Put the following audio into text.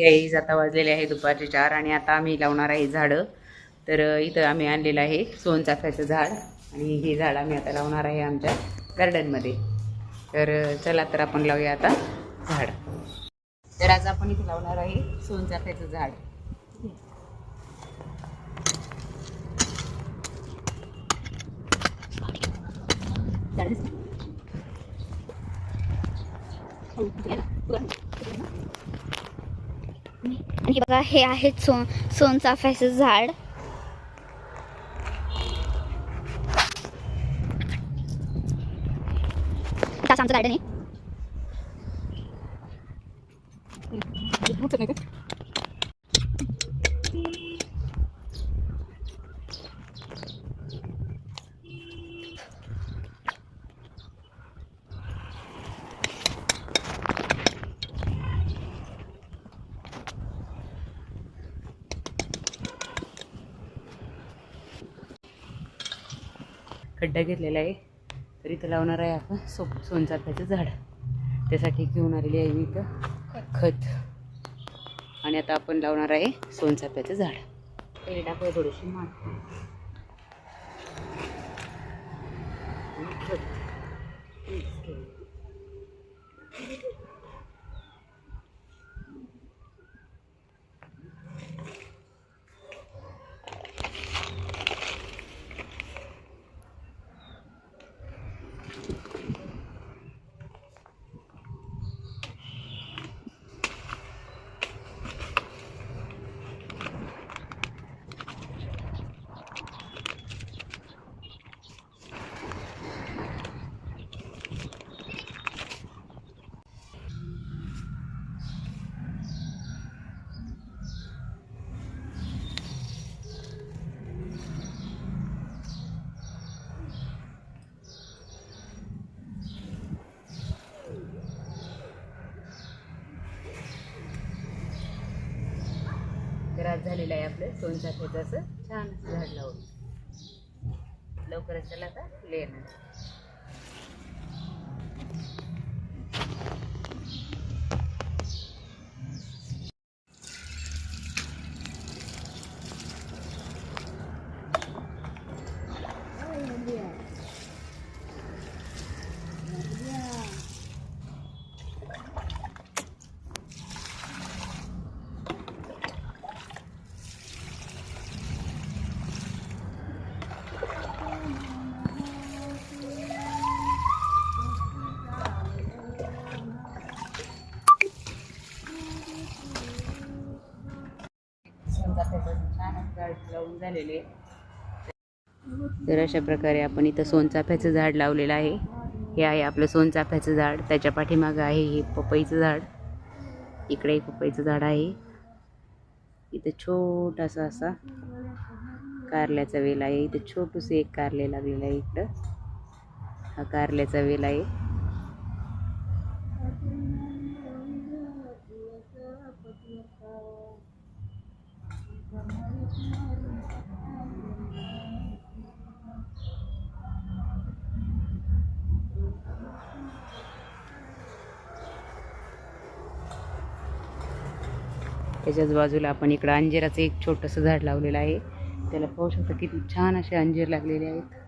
Guys आता वाजलेले आहे दुपारचे 4 आणि आता आम्ही लावणार आहे झाडं. तर इथं आम्ही आणलेलं आहे सोनचाफ्याचं झाड आणि हे झाड आम्ही आता लावणार आहे आमच्या गार्डनमध्ये. तर चला तर आपण लावूया आता झाड. तर आज आपण इथे लावणार आहे सोनचाफ्याचं झाड. आणि बघा हे आहे सोनचाफ्याचं झाड. आता आमचं गार्डन आहे. खड्डा घेतलेला आहे. तर इथं लावणार आहे आपण सोनचाफ्याचं झाड. त्यासाठी घेऊन आलेली आहे मी इथं खत. आणि आता आपण लावणार आहे सोनचाफ्याचं झाड. पहिले टाकूया थोडीशी माती. तर आज झालेलं आहे आपलं सोनचाफ्याचं असं छान झाड लावून. लवकरच त्याला आता लेणार. छान झाड लावून झालेले. तर अशा प्रकारे आपण इथं सोनचाफ्याचं झाड लावलेलं आहे. हे आहे आपलं सोनचाफ्याचं झाड. त्याच्या पाठीमागं आहे हे पपईचं झाड. इकडे एक पपईचं झाड आहे. इथं छोटासा असा कारल्याचा वेल आहे. इथं छोटूसं एक कारले लागलेलं आहे. इकडं हा कारल्याचा वेल आहे. त्याच्याच बाजूला आपण इकडं अंजिराचं एक छोटंसं झाड लावलेलं आहे. त्याला पाहू शकता किती छान असे अंजीर लागलेले आहेत.